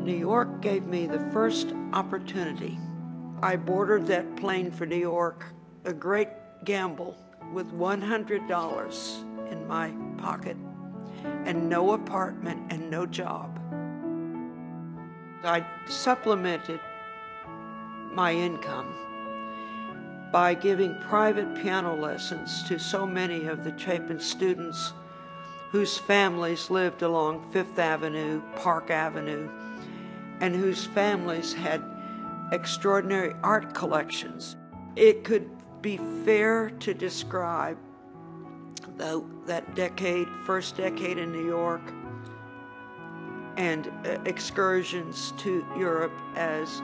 New York gave me the first opportunity. I boarded that plane for New York, a great gamble, with $100 in my pocket and no apartment and no job. I supplemented my income by giving private piano lessons to so many of the Chapin students whose families lived along Fifth Avenue, Park Avenue, and whose families had extraordinary art collections. It could be fair to describe that decade, first decade in New York, and excursions to Europe as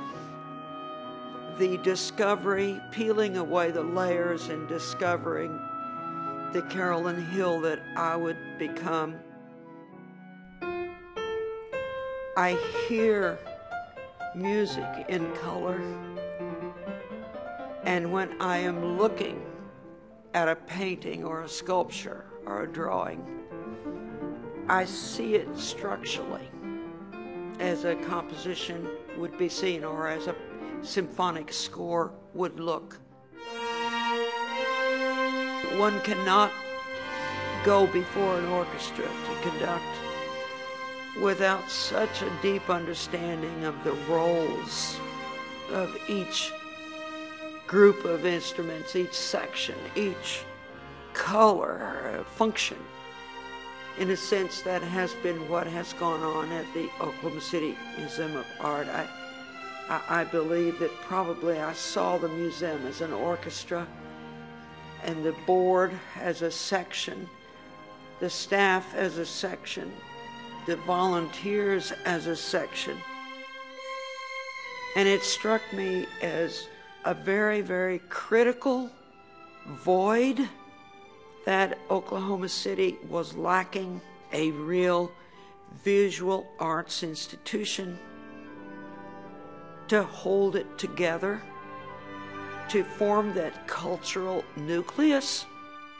the discovery, peeling away the layers and discovering the Carolyn Hill that I would become. I hear music in color, and when I am looking at a painting or a sculpture or a drawing, I see it structurally as a composition would be seen or as a symphonic score would look. One cannot go before an orchestra to conduct without such a deep understanding of the roles of each group of instruments, each section, each color, function. In a sense, that has been what has gone on at the Oklahoma City Museum of Art. I believe that probably I saw the museum as an orchestra, and the board as a section, the staff as a section, the volunteers as a section. And it struck me as a very, very critical void that Oklahoma City was lacking a real visual arts institution to hold it together, to form that cultural nucleus.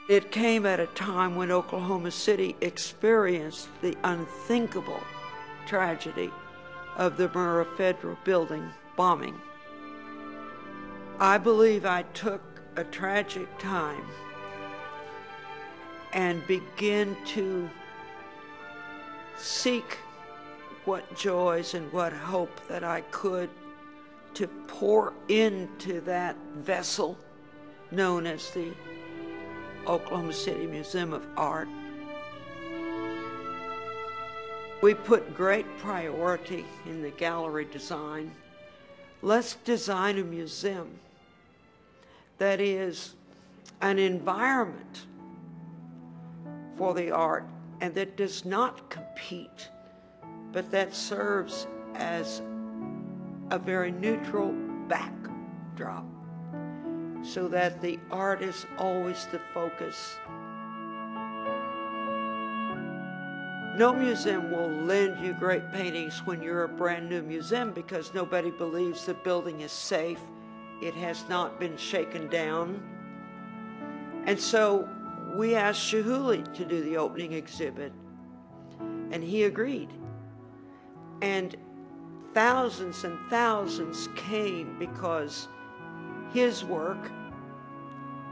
It came at a time when Oklahoma City experienced the unthinkable tragedy of the Murrah Federal Building bombing. I believe I took a tragic time and began to seek what joys and what hope that I could to pour into that vessel known as the Oklahoma City Museum of Art. We put great priority in the gallery design. Let's design a museum that is an environment for the art and that does not compete, but that serves as a very neutral backdrop so that the art is always the focus. No museum will lend you great paintings when you're a brand new museum because nobody believes the building is safe. It has not been shaken down. And so we asked Chihuly to do the opening exhibit, and he agreed. And thousands and thousands came because his work,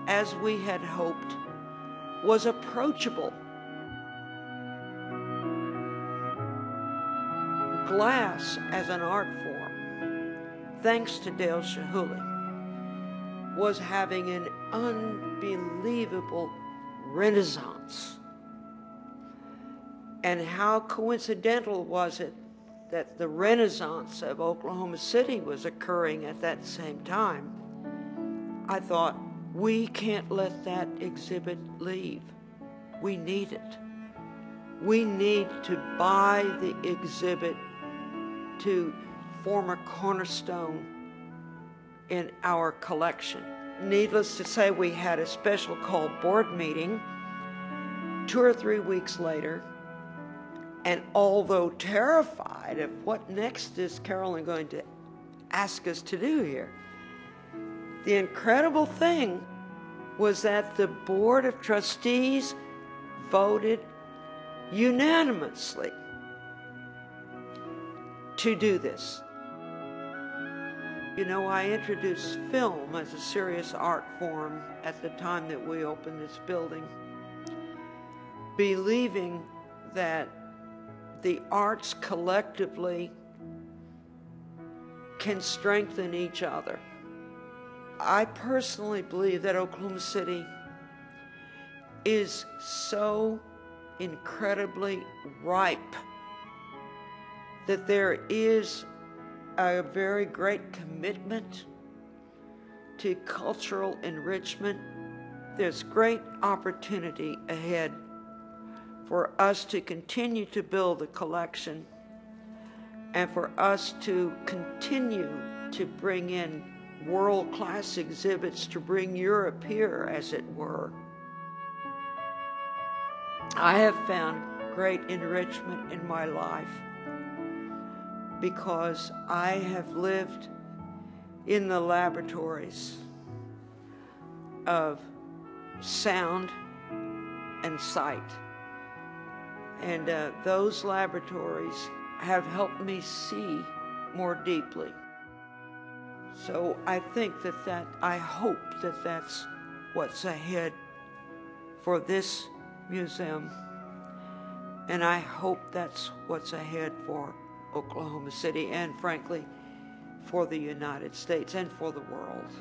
as we had hoped, was approachable. Glass as an art form, thanks to Dale Chihuly, was having an unbelievable renaissance. And how coincidental was it that the renaissance of Oklahoma City was occurring at that same time? I thought, we can't let that exhibit leave. We need it. We need to buy the exhibit to form a cornerstone in our collection. Needless to say, we had a special called board meeting 2 or 3 weeks later, and although terrified of what next is Carolyn going to ask us to do here, the incredible thing was that the Board of Trustees voted unanimously to do this. You know, I introduced film as a serious art form at the time that we opened this building, believing that the arts collectively can strengthen each other. I personally believe that Oklahoma City is so incredibly ripe that there is a very great commitment to cultural enrichment. There's great opportunity ahead for us to continue to build a collection and for us to continue to bring in world-class exhibits, to bring Europe here, as it were. I have found great enrichment in my life because I have lived in the laboratories of sound and sight. And those laboratories have helped me see more deeply. So I think I hope that that's what's ahead for this museum. And I hope that's what's ahead for Oklahoma City and, frankly, for the United States and for the world.